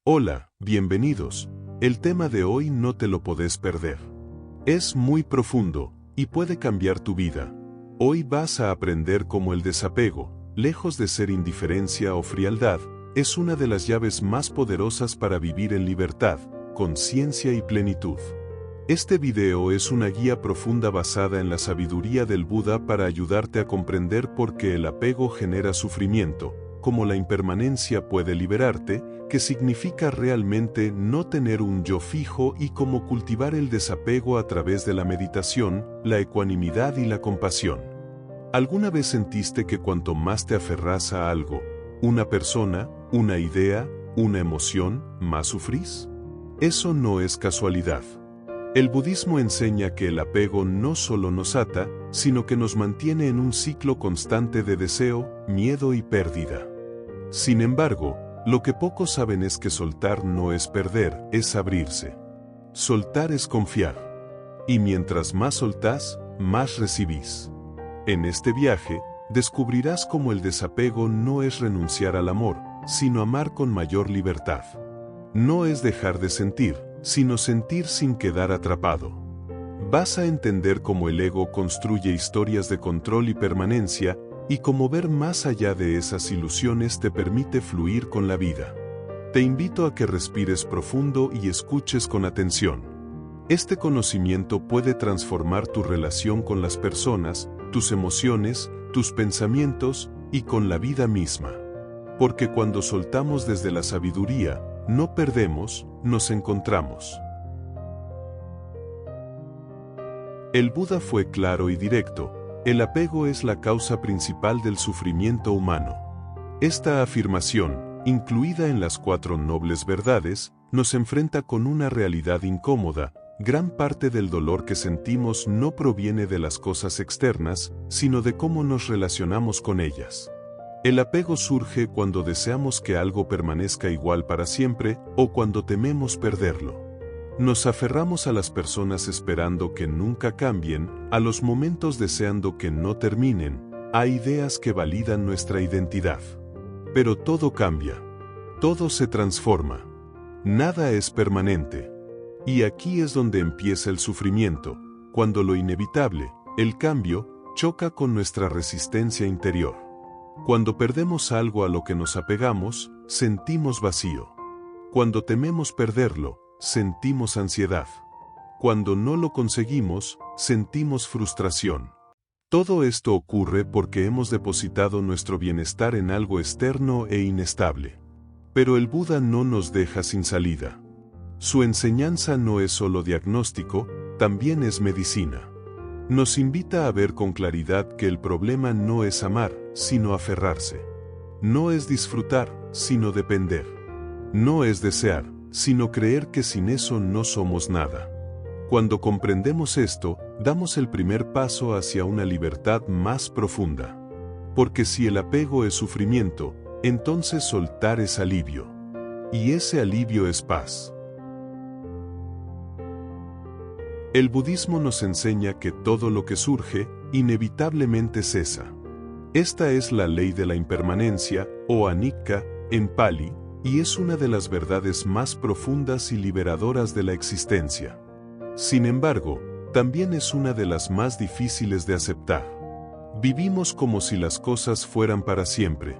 Hola, bienvenidos. El tema de hoy no te lo podés perder. Es muy profundo y puede cambiar tu vida. Hoy vas a aprender cómo el desapego, lejos de ser indiferencia o frialdad, es una de las llaves más poderosas para vivir en libertad, conciencia y plenitud. Este video es una guía profunda basada en la sabiduría del Buda para ayudarte a comprender por qué el apego genera sufrimiento, cómo la impermanencia puede liberarte, qué significa realmente no tener un yo fijo y cómo cultivar el desapego a través de la meditación, la ecuanimidad y la compasión. ¿Alguna vez sentiste que cuanto más te aferras a algo, una persona, una idea, una emoción, más sufrís? Eso no es casualidad. El budismo enseña que el apego no solo nos ata, sino que nos mantiene en un ciclo constante de deseo, miedo y pérdida. Sin embargo, lo que pocos saben es que soltar no es perder, es abrirse. Soltar es confiar. Y mientras más soltás, más recibís. En este viaje, descubrirás cómo el desapego no es renunciar al amor, sino amar con mayor libertad. No es dejar de sentir, sino sentir sin quedar atrapado. Vas a entender cómo el ego construye historias de control y permanencia, y cómo ver más allá de esas ilusiones te permite fluir con la vida. Te invito a que respires profundo y escuches con atención. Este conocimiento puede transformar tu relación con las personas, tus emociones, tus pensamientos y con la vida misma. Porque cuando soltamos desde la sabiduría, no perdemos, nos encontramos. El Buda fue claro y directo: el apego es la causa principal del sufrimiento humano. Esta afirmación, incluida en las 4 nobles verdades, nos enfrenta con una realidad incómoda. Gran parte del dolor que sentimos no proviene de las cosas externas, sino de cómo nos relacionamos con ellas. El apego surge cuando deseamos que algo permanezca igual para siempre, o cuando tememos perderlo. Nos aferramos a las personas esperando que nunca cambien, a los momentos deseando que no terminen, a ideas que validan nuestra identidad. Pero todo cambia. Todo se transforma. Nada es permanente. Y aquí es donde empieza el sufrimiento, cuando lo inevitable, el cambio, choca con nuestra resistencia interior. Cuando perdemos algo a lo que nos apegamos, sentimos vacío. Cuando tememos perderlo, sentimos ansiedad. Cuando no lo conseguimos, sentimos frustración. Todo esto ocurre porque hemos depositado nuestro bienestar en algo externo e inestable. Pero el Buda no nos deja sin salida. Su enseñanza no es solo diagnóstico, también es medicina. Nos invita a ver con claridad que el problema no es amar, sino aferrarse. No es disfrutar, sino depender. No es desear, sino creer que sin eso no somos nada. Cuando comprendemos esto, damos el primer paso hacia una libertad más profunda. Porque si el apego es sufrimiento, entonces soltar es alivio. Y ese alivio es paz. El budismo nos enseña que todo lo que surge, inevitablemente cesa. Esta es la ley de la impermanencia, o anicca, en Pali, y es una de las verdades más profundas y liberadoras de la existencia. Sin embargo, también es una de las más difíciles de aceptar. Vivimos como si las cosas fueran para siempre.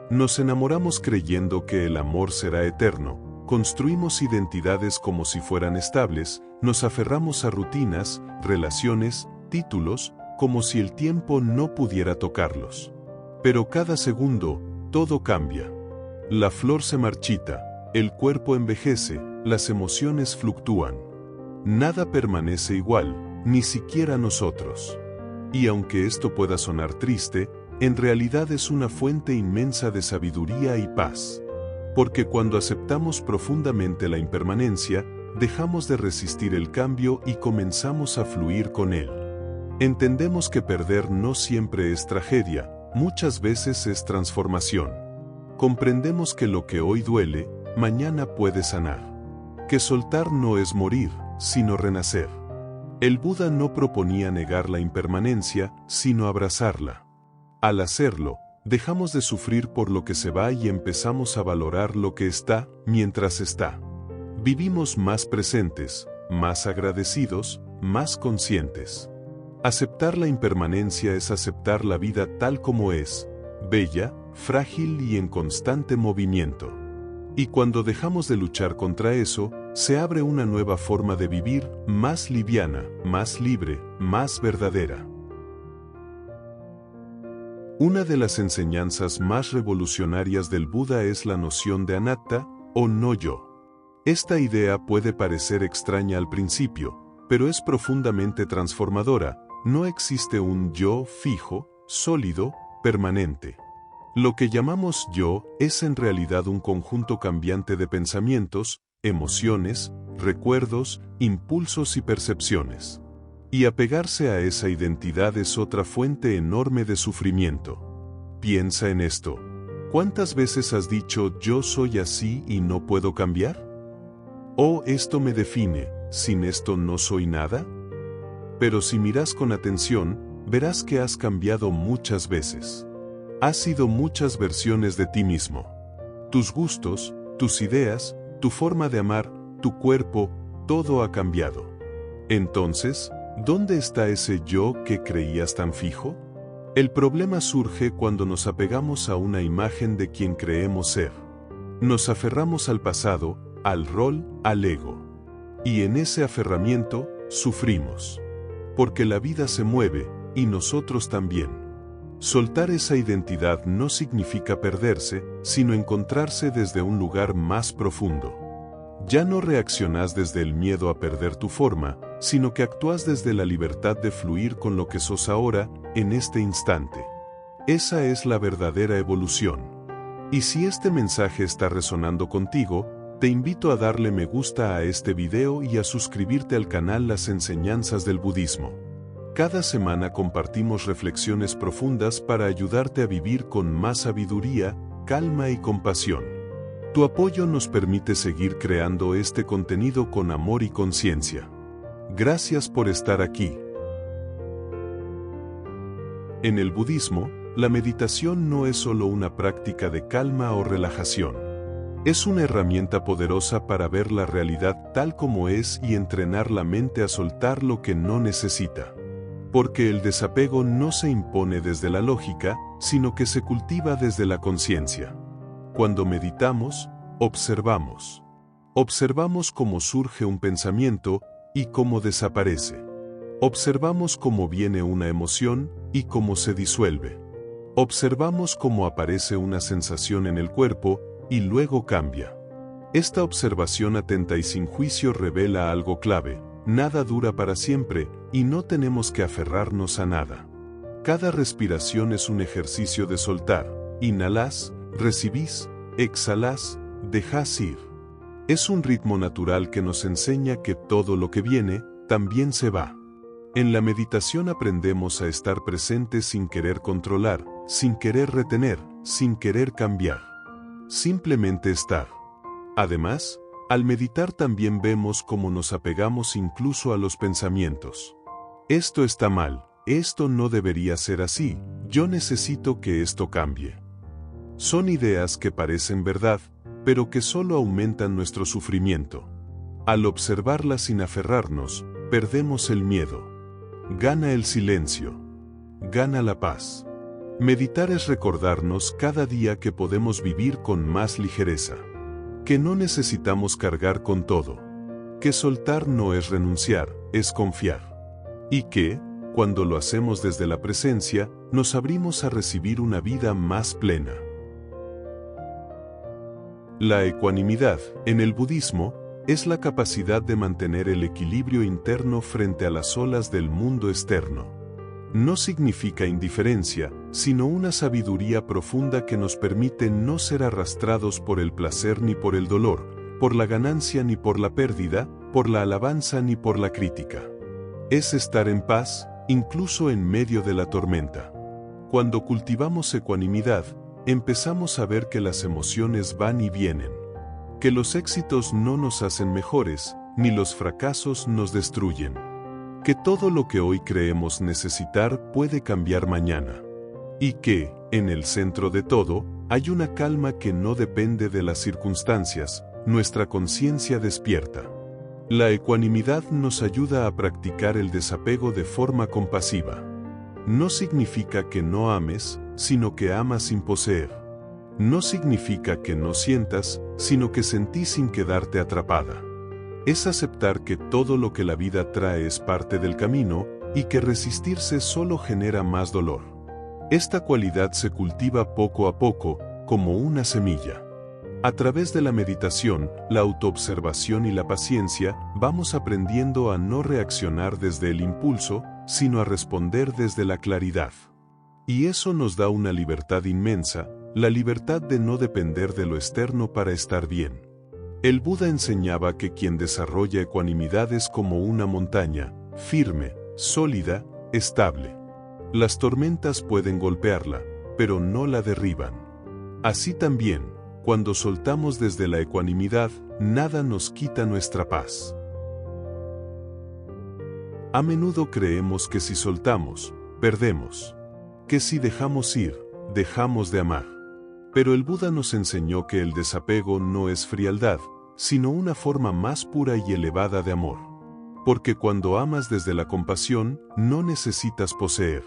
Nos enamoramos creyendo que el amor será eterno, construimos identidades como si fueran estables, nos aferramos a rutinas, relaciones, títulos, como si el tiempo no pudiera tocarlos. Pero cada segundo, todo cambia. La flor se marchita, el cuerpo envejece, las emociones fluctúan. Nada permanece igual, ni siquiera nosotros. Y aunque esto pueda sonar triste, en realidad es una fuente inmensa de sabiduría y paz. Porque cuando aceptamos profundamente la impermanencia, dejamos de resistir el cambio y comenzamos a fluir con él. Entendemos que perder no siempre es tragedia, muchas veces es transformación. Comprendemos que lo que hoy duele, mañana puede sanar. Que soltar no es morir, sino renacer. El Buda no proponía negar la impermanencia, sino abrazarla. Al hacerlo, Dejamos de sufrir por lo que se va y empezamos a valorar lo que está mientras está. Vivimos más presentes, más agradecidos, más conscientes. Aceptar la impermanencia es aceptar la vida tal como es, bella, frágil y en constante movimiento. Y cuando dejamos de luchar contra eso, se abre una nueva forma de vivir, más liviana, más libre, más verdadera. Una de las enseñanzas más revolucionarias del Buda es la noción de anatta, o no yo. Esta idea puede parecer extraña al principio, pero es profundamente transformadora. No existe un yo fijo, sólido, permanente. Lo que llamamos yo es en realidad un conjunto cambiante de pensamientos, emociones, recuerdos, impulsos y percepciones. Y apegarse a esa identidad es otra fuente enorme de sufrimiento. Piensa en esto. ¿Cuántas veces has dicho yo soy así y no puedo cambiar? ¿O esto me define, sin esto no soy nada? Pero si miras con atención, verás que has cambiado muchas veces. Has sido muchas versiones de ti mismo. Tus gustos, tus ideas, tu forma de amar, tu cuerpo, todo ha cambiado. Entonces, ¿dónde está ese yo que creías tan fijo? El problema surge cuando nos apegamos a una imagen de quien creemos ser. Nos aferramos al pasado, al rol, al ego. Y en ese aferramiento, sufrimos. Porque la vida se mueve, y nosotros también. Soltar esa identidad no significa perderse, sino encontrarse desde un lugar más profundo. Ya no reaccionas desde el miedo a perder tu forma, sino que actúas desde la libertad de fluir con lo que sos ahora, en este instante. Esa es la verdadera evolución. Y si este mensaje está resonando contigo, te invito a darle me gusta a este video y a suscribirte al canal Las Enseñanzas del Budismo. Cada semana compartimos reflexiones profundas para ayudarte a vivir con más sabiduría, calma y compasión. Tu apoyo nos permite seguir creando este contenido con amor y conciencia. Gracias por estar aquí. En el budismo, la meditación no es solo una práctica de calma o relajación. Es una herramienta poderosa para ver la realidad tal como es y entrenar la mente a soltar lo que no necesita. Porque el desapego no se impone desde la lógica, sino que se cultiva desde la conciencia. Cuando meditamos, observamos. Observamos cómo surge un pensamiento y cómo desaparece. Observamos cómo viene una emoción y cómo se disuelve. Observamos cómo aparece una sensación en el cuerpo y luego cambia. Esta observación atenta y sin juicio revela algo clave. Nada dura para siempre, y no tenemos que aferrarnos a nada. Cada respiración es un ejercicio de soltar. Inhalás, recibís, exhalás, dejás ir. Es un ritmo natural que nos enseña que todo lo que viene, también se va. En la meditación aprendemos a estar presentes sin querer controlar, sin querer retener, sin querer cambiar. Simplemente estar. Además, al meditar también vemos cómo nos apegamos incluso a los pensamientos. Esto está mal, esto no debería ser así, yo necesito que esto cambie. Son ideas que parecen verdad, pero que solo aumentan nuestro sufrimiento. Al observarlas sin aferrarnos, perdemos el miedo. Gana el silencio. Gana la paz. Meditar es recordarnos cada día que podemos vivir con más ligereza. Que no necesitamos cargar con todo. Que soltar no es renunciar, es confiar. Y que, cuando lo hacemos desde la presencia, nos abrimos a recibir una vida más plena. La ecuanimidad, en el budismo, es la capacidad de mantener el equilibrio interno frente a las olas del mundo externo. No significa indiferencia, sino una sabiduría profunda que nos permite no ser arrastrados por el placer ni por el dolor, por la ganancia ni por la pérdida, por la alabanza ni por la crítica. Es estar en paz, incluso en medio de la tormenta. Cuando cultivamos ecuanimidad, empezamos a ver que las emociones van y vienen. Que los éxitos no nos hacen mejores, ni los fracasos nos destruyen. Que todo lo que hoy creemos necesitar puede cambiar mañana. y que, en el centro de todo, hay una calma que no depende de las circunstancias, nuestra conciencia despierta. La ecuanimidad nos ayuda a practicar el desapego de forma compasiva. No significa que no ames, sino que amas sin poseer. No significa que no sientas, sino que sentís sin quedarte atrapada. Es aceptar que todo lo que la vida trae es parte del camino, y que resistirse solo genera más dolor. Esta cualidad se cultiva poco a poco, como una semilla. A través de la meditación, la autoobservación y la paciencia, vamos aprendiendo a no reaccionar desde el impulso, sino a responder desde la claridad. Y eso nos da una libertad inmensa, la libertad de no depender de lo externo para estar bien. El Buda enseñaba que quien desarrolla ecuanimidad es como una montaña, firme, sólida, estable. Las tormentas pueden golpearla, pero no la derriban. Así también, cuando soltamos desde la ecuanimidad, nada nos quita nuestra paz. A menudo creemos que si soltamos, perdemos. Que si dejamos ir, dejamos de amar. Pero el Buda nos enseñó que el desapego no es frialdad, sino una forma más pura y elevada de amor. Porque cuando amas desde la compasión, no necesitas poseer.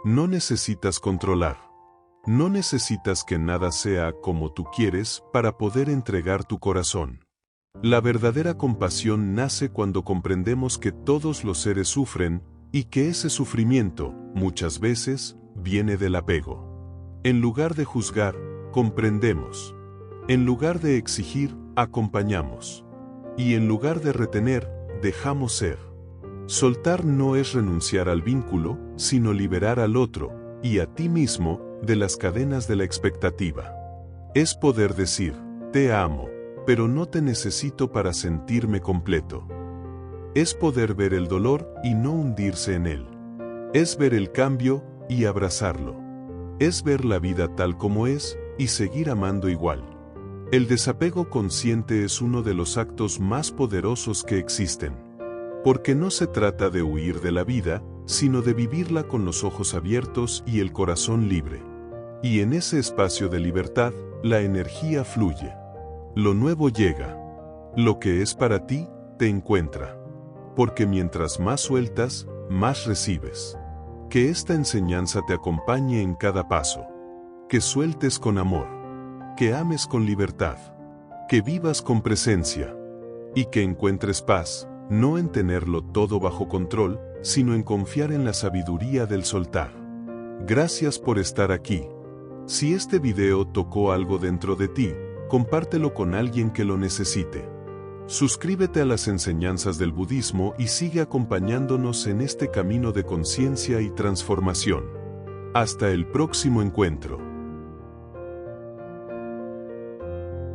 No necesitas controlar. No necesitas que nada sea como tú quieres para poder entregar tu corazón. La verdadera compasión nace cuando comprendemos que todos los seres sufren, y que ese sufrimiento, muchas veces, viene del apego. En lugar de juzgar, comprendemos. En lugar de exigir, acompañamos. Y en lugar de retener, dejamos ser. Soltar no es renunciar al vínculo, sino liberar al otro, y a ti mismo, de las cadenas de la expectativa. Es poder decir, te amo, pero no te necesito para sentirme completo. Es poder ver el dolor y no hundirse en él. Es ver el cambio y abrazarlo. Es ver la vida tal como es y seguir amando igual. El desapego consciente es uno de los actos más poderosos que existen. Porque no se trata de huir de la vida, sino de vivirla con los ojos abiertos y el corazón libre. Y en ese espacio de libertad, la energía fluye. Lo nuevo llega. Lo que es para ti, te encuentra. Porque mientras más sueltas, más recibes. Que esta enseñanza te acompañe en cada paso. Que sueltes con amor. Que ames con libertad. Que vivas con presencia. Y que encuentres paz, no en tenerlo todo bajo control, sino en confiar en la sabiduría del soltar. Gracias por estar aquí. Si este video tocó algo dentro de ti, compártelo con alguien que lo necesite. Suscríbete a las enseñanzas del budismo y sigue acompañándonos en este camino de conciencia y transformación. Hasta el próximo encuentro.